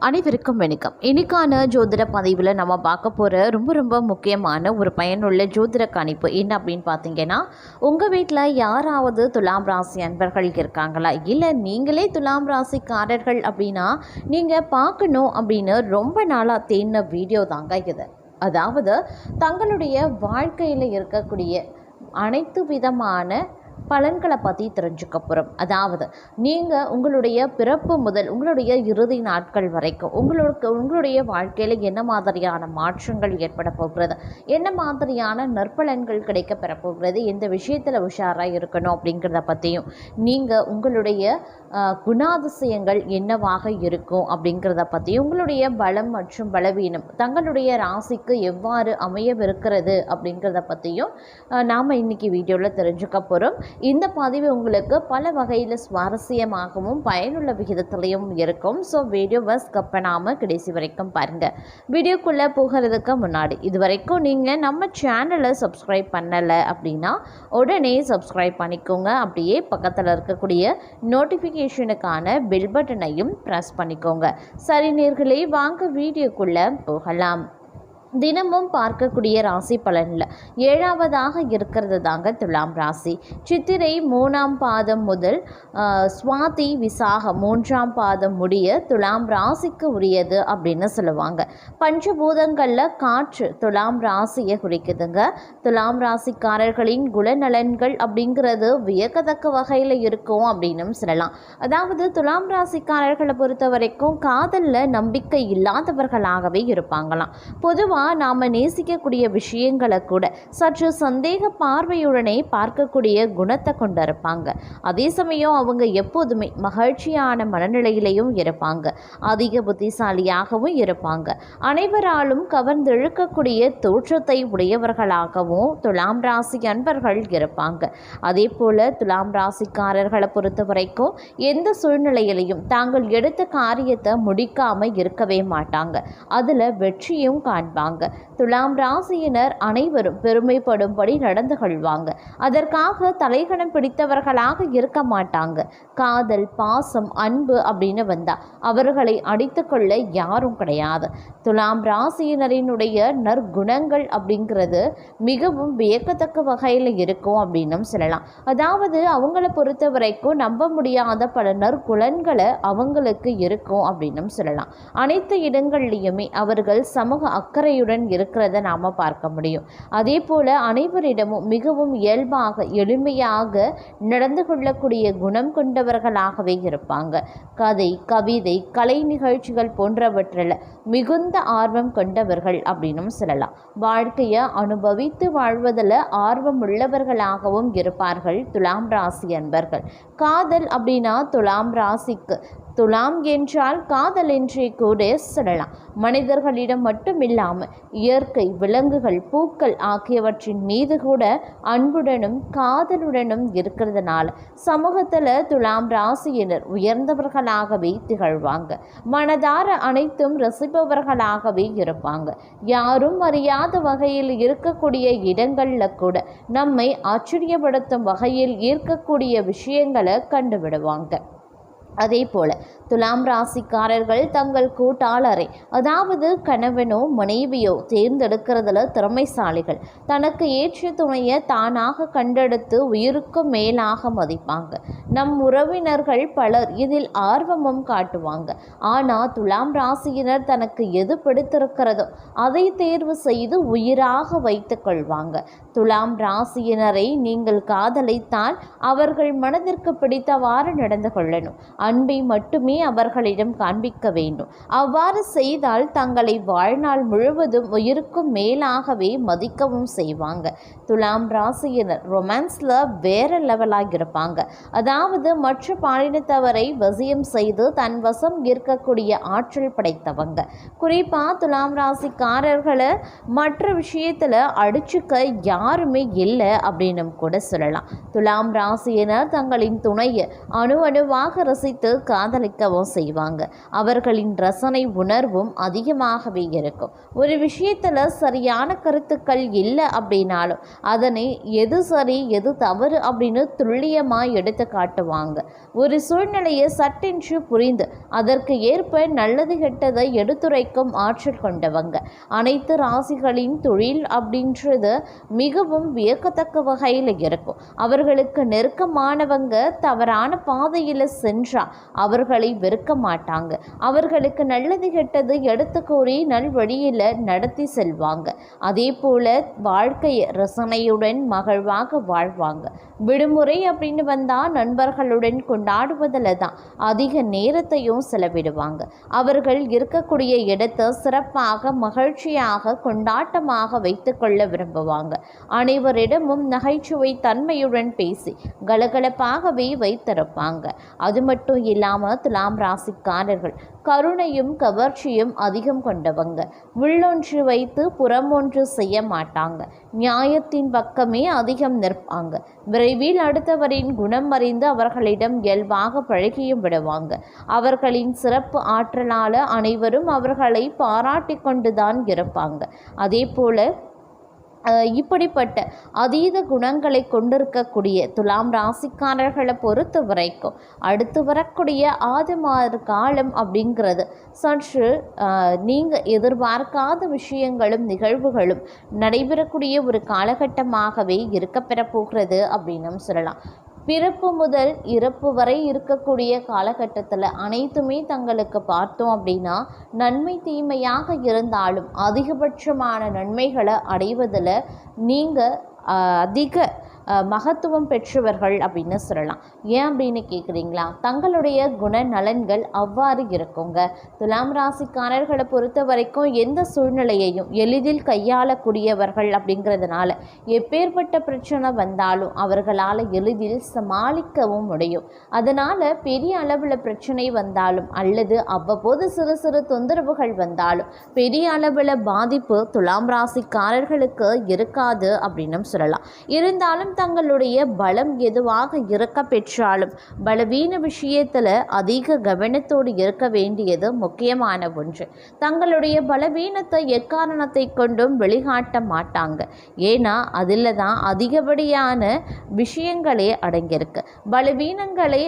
அனைவருக்கும் வணக்கம். இன்னைக்கான ஜோதிட பதிவில் நம்ம பார்க்க போகிற ரொம்ப முக்கியமான ஒரு பயனுள்ள ஜோதிட கணிப்பு என்ன அப்படின்னு பார்த்தீங்கன்னா, உங்கள் வீட்டில் யாராவது துலாம் ராசி அன்பர்கள் இருக்காங்களா, இல்லை நீங்களே துலாம் ராசிக்காரர்கள் அப்படின்னா நீங்கள் பார்க்கணும் அப்படின்னு ரொம்ப நாளாக தேடின வீடியோ தாங்க இது. அதாவது தங்களுடைய வாழ்க்கையில் இருக்கக்கூடிய அனைத்து விதமான பலன்களை பற்றி தெரிஞ்சுக்க போகிறோம். அதாவது நீங்கள் உங்களுடைய பிறப்பு முதல் உங்களுடைய இறுதி நாட்கள் வரைக்கும் உங்களுடைய வாழ்க்கையில் என்ன மாதிரியான மாற்றங்கள் ஏற்பட போகிறது, என்ன மாதிரியான நற்பலன்கள் கிடைக்க பெற போகிறது, எந்த விஷயத்தில் உஷாராக இருக்கணும் அப்படிங்கிறத பற்றியும், நீங்கள் உங்களுடைய குணாதிசயங்கள் என்னவாக இருக்கும் அப்படிங்கிறத பற்றியும், உங்களுடைய பலம் மற்றும் பலவீனம் தங்களுடைய ராசிக்கு எவ்வாறு அமையவிருக்கிறது அப்படிங்கிறத பற்றியும் நாம் இன்றைக்கி வீடியோவில் தெரிஞ்சுக்க போகிறோம். இந்த பதிவு உங்களுக்கு பல வகையில் சுவாரஸ்யமாகவும் பயனுள்ள விகிதத்திலையும் இருக்கும். ஸோ வீடியோவை ஸ்கிப் பண்ணாமல் கடைசி வரைக்கும் பாருங்கள். வீடியோக்குள்ளே போகிறதுக்கு முன்னாடி இது வரைக்கும் நீங்கள் நம்ம சேனலை சப்ஸ்கிரைப் பண்ணலை அப்படின்னா உடனே சப்ஸ்கிரைப் பண்ணிக்கோங்க. அப்படியே பக்கத்தில் இருக்கக்கூடிய நோட்டிஃபிகேஷனுக்கான பெல் பட்டனையும் ப்ரெஸ் பண்ணிக்கோங்க. சரி நேயர்களே, வாங்க வீடியோக்குள்ளே போகலாம். தினமும் பார்க்கக்கூடிய ராசி பலனில் 7வதாக இருக்கிறது தாங்க துலாம் ராசி. சித்திரை 3ஆம் பாதம் முதல் சுவாதி விசாகம் 3ஆம் பாதம் முடிய துலாம் ராசிக்கு உரியது அப்படின்னு சொல்லுவாங்க. பஞ்சபூதங்களில் காற்று துலாம் ராசியை குறிக்குதுங்க. துலாம் ராசிக்காரர்களின் குணநலன்கள் அப்படிங்கிறது வியக்கத்தக்க வகையில் இருக்கும் அப்படின்னு சொல்லலாம். அதாவது துலாம் ராசிக்காரர்களை பொறுத்த வரைக்கும் காதலில் நம்பிக்கை இல்லாதவர்களாகவே இருப்பாங்களாம். பொதுவாக நாம் நேசிக்கக்கூடிய விஷயங்களை கூட சற்று சந்தேக பார்வையுடனே பார்க்கக்கூடிய குணத்தை கொண்டிருப்பாங்க. அதே சமயம் அவங்க எப்போதுமே மகிழ்ச்சியான மனநிலையிலையும் இருப்பாங்க. அதிக புத்திசாலியாகவும் இருப்பாங்க. அனைவராலும் கவர்ந்தெழுக்கக்கூடிய தோற்றத்தை உடையவர்களாகவும் துலாம் ராசி அன்பர்கள் இருப்பாங்க. அதே போல துலாம் ராசிக்காரர்களை பொறுத்த வரைக்கும் எந்த சூழ்நிலையிலையும் தாங்கள் எடுத்த காரியத்தை முடிக்காம இருக்கவே மாட்டாங்க. அதில் வெற்றியும் காண்பாங்க. துலாம் ராசியினர் அனைவரும் பெருமைப்படும்படி நடந்து கொள்வாங்க. அதற்காக தலைகணம் பிடித்தவர்களாக இருக்க மாட்டாங்க. காதல், பாசம், அன்பு அப்படின்னு வந்தா அவர்களை அடித்து கொள்ள யாரும் கிடையாது. துலாம் ராசியினரினுடைய நற்குணங்கள் அப்படிங்கிறது மிகவும் வியக்கத்தக்க வகையில் இருக்கும் அப்படின்னு சொல்லலாம். அதாவது அவங்கள பொறுத்த வரைக்கும் நம்ப முடியாத பல நற்குணங்களை அவங்களுக்கு இருக்கும் அப்படின்னு சொல்லலாம். அனைத்து இடங்கள்லையுமே அவர்கள் சமூக அக்கறையுடன் இருக்கிறத நாம பார்க்க முடியும். அதே போல அனைவரிடமும் மிகவும் இயல்பாக எளிமையாக நடந்து கொள்ளக்கூடிய குணம் கொண்டவர்களாகவே இருப்பாங்க. கதை, கவிதை, கலை நிகழ்ச்சிகள் போன்றவற்றில் மிகுந்த ஆர்வம் கொண்டவர்கள் அப்படின்னு சொல்லலாம். வாழ்க்கையை அனுபவித்து வாழ்வதில் ஆர்வம் உள்ளவர்களாகவும் இருப்பார்கள் துலாம் ராசி அன்பர்கள். காதல் அப்படின்னா துலாம் ராசிக்கு துலாம் என்றால் காதல் என்றே கூட சொல்லலாம். மனிதர்களிடம் மட்டும் இல்லாமல் இயற்கை, விலங்குகள், பூக்கள் ஆகியவற்றின் மீது கூட அன்புடனும் காதலுடனும் இருக்கிறதுனால சமூகத்தில் துலாம் ராசியினர் உயர்ந்தவர்களாகவே திகழ்வாங்க. மனதார அனைத்தும் ரசிப்பவர்களாகவே இருப்பாங்க. யாரும் அறியாத வகையில் இருக்கக்கூடிய இடங்களில் கூட நம்மை ஆச்சரியப்படுத்தும் வகையில் ஈர்க்கக்கூடிய விஷயங்களை கண்டுவிடுவாங்க. அதே போல துலாம் ராசிக்காரர்கள் தங்கள் கூட்டாளரை, அதாவது கணவனோ மனைவியோ தேர்ந்தெடுக்கிறதுல திறமைசாலிகள். தனக்கு ஏற்ற துணையை தானாக கண்டெடுத்து உயிருக்கும் மேலாக மதிப்பாங்க. நம் உறவினர்கள் பலர் இதில் ஆர்வமும் காட்டுவாங்க. ஆனால் துலாம் ராசியினர் தனக்கு எது பிடித்திருக்கிறதோ அதை தேர்வு செய்து உயிராக வைத்து கொள்வாங்க. துலாம் ராசியினரை நீங்கள் காதலித்தால் அவர்கள் மனதிற்கு பிடித்தவாறு நடந்து கொள்ளணும். அன்பை மட்டுமே அவர்களிடம் காண்பிக்க வேண்டும். அவ்வாறு செய்தால் தங்களை வாழ்நாள் முழுவதும் உயிருக்கும் மேலாகவே மதிக்கவும் செய்வாங்க. துலாம் ராசியினர் ரொமான்ஸில் வேற லெவலாக இருப்பாங்க. அதாவது மற்ற பாலினத்தவரை வசியம் செய்து தன் வசம் ஈர்க்கக்கூடிய ஆற்றல் படைத்தவங்க. குறிப்பாக துலாம் ராசிக்காரர்களை மற்ற விஷயத்தில் அடிச்சுக்க யாருமே இல்லை அப்படின்னு கூட சொல்லலாம். துலாம் ராசியினர் தங்களின் துணையை அணுவாக ரசித்து காதலிக்க யோசிக்கவும் செய்வாங்க. அவர்களின் ரசனை உணர்வும் அதிகமாகவே இருக்கும். ஒரு விஷயத்தில் சரியான கருத்துக்கள் இல்லை அப்படின்னாலும் அதனை எது சரி எது தவறு அப்படின்னு துல்லியமாக எடுத்து காட்டுவாங்க. ஒரு சூழ்நிலையை சட்டென்று புரிந்து அதற்கு ஏற்ப நல்லது கெட்டதை எடுத்துரைக்கும் ஆற்றல் கொண்டவங்க. அனைத்து ராசிகளின் தொழில் அப்படின்றது மிகவும் வியக்கத்தக்க வகையில் இருக்கும். அவர்களுக்கு நெருக்கமானவங்க தவறான பாதையில் சென்றால் அவர்களை வெறுக்க மாட்டாங்க. அவர்களுக்கு நல்லது கெட்டது எடுத்து கூறி நல்வழியில் நடத்தி செல்வாங்க. அதே போல வாழ்க்கையை ரசனையுடன் மகிழ்வாக வாழ்வாங்க. விடுமுறை அப்படின்னு வந்தால் நண்பர்களுடன் கொண்டாடுவதில் தான் அதிக நேரத்தையும் செலவிடுவாங்க. அவர்கள் இருக்கக்கூடிய இடத்தை சிறப்பாக மகிழ்ச்சியாக கொண்டாட்டமாக வைத்து கொள்ள விரும்புவாங்க. அனைவரிடமும் நகைச்சுவை தன்மையுடன் பேசி கலகலப்பாகவே வைத்திருப்பாங்க. அது மட்டும் இல்லாமல் துலாம் ராசிக்காரர்கள் கருணையும் கவர்ச்சியும் அதிகம் கொண்டவங்க. உள்ளொன்று வைத்து புறமொன்று செய்ய மாட்டாங்க. நியாயத்தின் பக்கமே அதிகம் நிற்பாங்க. விரைவில் அடுத்தவரின் குணம் அறிந்து அவர்களிடம் இயல்பாக பழகியும் விடுவாங்க. அவர்களின் சிறப்பு ஆற்றலால் அனைவரும் அவர்களை பாராட்டி கொண்டுதான் இருப்பாங்க. அதே போல இப்படிப்பட்ட அதீத குணங்களை கொண்டிருக்கக்கூடிய துலாம் ராசிக்காரர்களை பொறுத்த வரைக்கும் அடுத்து வரக்கூடிய 6 மாத காலம் அப்படிங்கிறது சற்று நீங்கள் எதிர்பார்க்காத விஷயங்களும் நிகழ்வுகளும் நடைபெறக்கூடிய ஒரு காலகட்டமாகவே இருக்கப்பெற போகிறது அப்படின்னு சொல்லலாம். பிறப்பு முதல் இறப்பு வரை இருக்கக்கூடிய காலகட்டத்தில் அனைத்துமே தங்களுக்கு பார்த்தோம் அப்படின்னா நன்மை தீமையாக இருந்தாலும் அதிகபட்சமான நன்மைகளை அடைவதில் நீங்கள் அதிக மகத்துவம் பெற்றவர்கள் அப்படின்னு சொல்லலாம். ஏன் அப்படின்னு கேட்குறீங்களா? தங்களுடைய குணநலன்கள் அவ்வாறு இருக்குங்க. துலாம் ராசிக்காரர்களை பொறுத்த வரைக்கும் எந்த சூழ்நிலையையும் எளிதில் கையாளக்கூடியவர்கள் அப்படிங்கிறதுனால எப்பேற்பட்ட பிரச்சனை வந்தாலும் அவர்களால் எளிதில் சமாளிக்கவும் முடியும். அதனால் பெரிய அளவில் பிரச்சனை வந்தாலும் அல்லது அவ்வப்போது சிறு சிறு தொந்தரவுகள் வந்தாலும் பெரிய அளவில் பாதிப்பு துலாம் ராசிக்காரர்களுக்கு இருக்காது அப்படின்னு சொல்லலாம். இருந்தாலும் தங்களுடைய பலம் எதுவாக இருக்க பெற்றாலும் பலவீன விஷயத்தில் அதிக கவனத்தோடு இருக்க வேண்டியது முக்கியமான ஒன்று. தங்களுடைய பலவீனத்தை எக்காரணத்தை கொண்டும் வெளிக்காட்ட மாட்டாங்க. ஏன்னா அதில் தான் அதிகப்படியான விஷயங்களே அடங்கியிருக்கு. பலவீனங்களை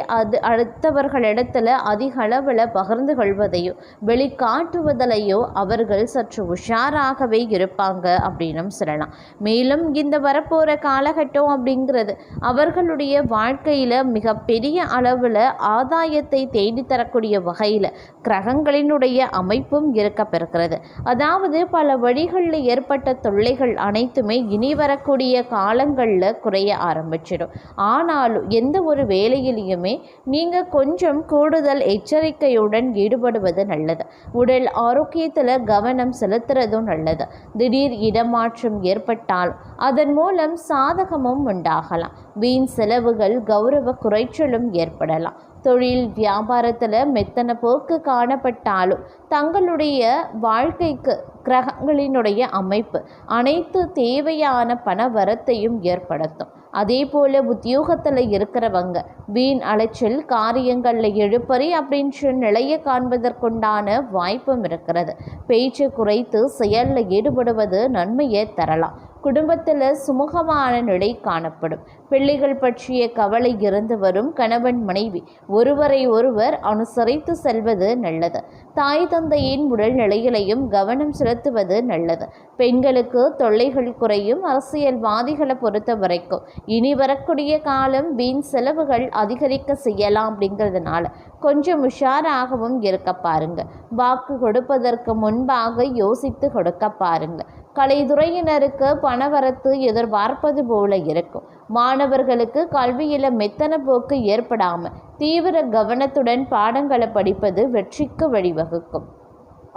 அடுத்தவர்களிடத்தில் அதிக அளவில் பகிர்ந்து கொள்வதையோ வெளிக்காட்டுவதிலையோ அவர்கள் சற்று உஷாராகவே இருப்பாங்க அப்படின்னு சொல்லலாம். மேலும் இந்த வரப்போகிற காலகட்டம் அப்படிங்கிறது அவர்களுடைய வாழ்க்கையில் மிகப்பெரிய அளவில் ஆதாயத்தை தேடித்தரக்கூடிய வகையில் கிரகங்களினுடைய அமைப்பும் இருக்கப்பெறுகிறது. அதாவது பல வழிகளில் ஏற்பட்ட தொல்லைகள் அனைத்துமே இனி வரக்கூடிய காலங்களில் குறைய ஆரம்பிச்சிடும். ஆனாலும் எந்த ஒரு வேலையிலையுமே நீங்கள் கொஞ்சம் கூடுதல் எச்சரிக்கையுடன் ஈடுபடுவது நல்லது. உடல் ஆரோக்கியத்தில் கவனம் செலுத்துறதும் நல்லது. திடீர் இடமாற்றம் ஏற்பட்டால் அதன் மூலம் சாதகமும் உண்டாகலாம். வீண் செலவுகள் கௌரவ குறைச்சலும் ஏற்படலாம். தொழில் வியாபாரத்தில் மெத்தன போக்கு காணப்பட்டாலும் தங்களுடைய வாழ்க்கைக்கு கிரகங்களினுடைய அமைப்பு அனைத்து தேவையான பண வரத்தையும் ஏற்படுத்தும். அதே போல் உத்தியோகத்தில் இருக்கிறவங்க வீண் அலைச்சல் காரியங்களில் எழுப்பறி அப்படின்ற நிலையை காண்பதற்குண்டான வாய்ப்பும் இருக்கிறது. பேச்சு குறைத்து செயலில் ஈடுபடுவது நன்மையை தரலாம். குடும்பத்தில் சுமூகமான நிலை காணப்படும். பிள்ளைகள் பற்றிய கவலை இருந்து வரும் கணவன் மனைவி ஒருவரை ஒருவர் அனுசரித்து செல்வது நல்லது. தாய் தந்தையின் உடல்நிலையிலையும் கவனம் செலுத்துவது நல்லது. பெண்களுக்கு தொல்லைகள் குறையும். அரசியல்வாதிகளை பொறுத்த வரைக்கும் இனி வரக்கூடிய காலம் வீண் செலவுகள் அதிகரிக்க செய்யலாம். அப்படிங்கிறதுனால கொஞ்சம் உஷாராகவும் இருக்க பாருங்க. வாக்கு கொடுப்பதற்கு முன்பாக யோசித்து கொடுக்க பாருங்க. கலைத்துறையினருக்கு பணவரத்து எதிர்பார்ப்பது போல இருக்கும். மாணவர்களுக்கு கல்வியில் மெத்தன போக்கு ஏற்படாமல் தீவிர கவனத்துடன் பாடங்களை படிப்பது வெற்றிக்கு வழிவகுக்கும்.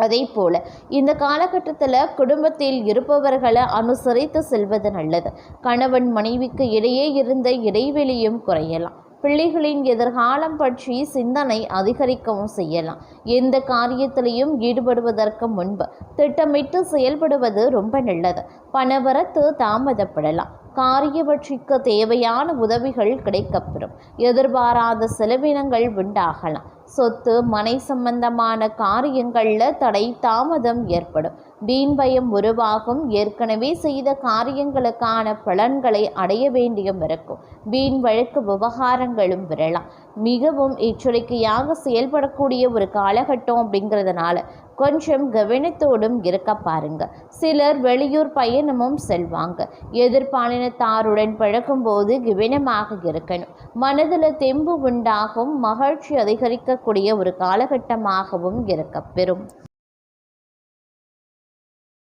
அதே போல் இந்த காலகட்டத்தில் குடும்பத்தில் இருப்பவர்களை அனுசரித்து செல்வது நல்லது. கணவன் மனைவிக்கு இடையே இருந்த இடைவெளியும் குறையலாம். பிள்ளைகளின் எதிர்காலம் பற்றி சிந்தனை அதிகரிக்கவும் செய்யலாம். எந்த காரியத்திலையும் ஈடுபடுவதற்கு முன்பு திட்டமிட்டு செயல்படுவது ரொம்ப நல்லது. பணவரத்து தாமதப்படலாம். காரிய வெற்றிக்கு தேவையான உதவிகள் கிடைக்கப்பெறும். எதிர்பாராத செலவினங்கள் உண்டாகலாம். சொத்து மனை சம்பந்தமான காரியங்களில் தடை தாமதம் ஏற்படும். வீண் பயம் உருவாகும். ஏற்கனவே செய்த காரியங்களுக்கான பலன்களை அடைய வேண்டியும் இருக்கும். வீண் வழக்கு விவகாரங்களும் விரலாம். மிகவும் எச்சரிக்கையாக செயல்படக்கூடிய ஒரு காலகட்டம் அப்படிங்கிறதுனால கொஞ்சம் கவனத்தோடும் இருக்க பாருங்க. சிலர் வெளியூர் பயணமும் செல்வாங்க. எதிர்பாலினத்தாருடன் பழகும்போது கவனமாக இருக்கணும். மனதில் தெம்பு உண்டாகும். மகிழ்ச்சி அதிகரிக்கக்கூடிய ஒரு காலகட்டமாகவும் இருக்க பெறும்.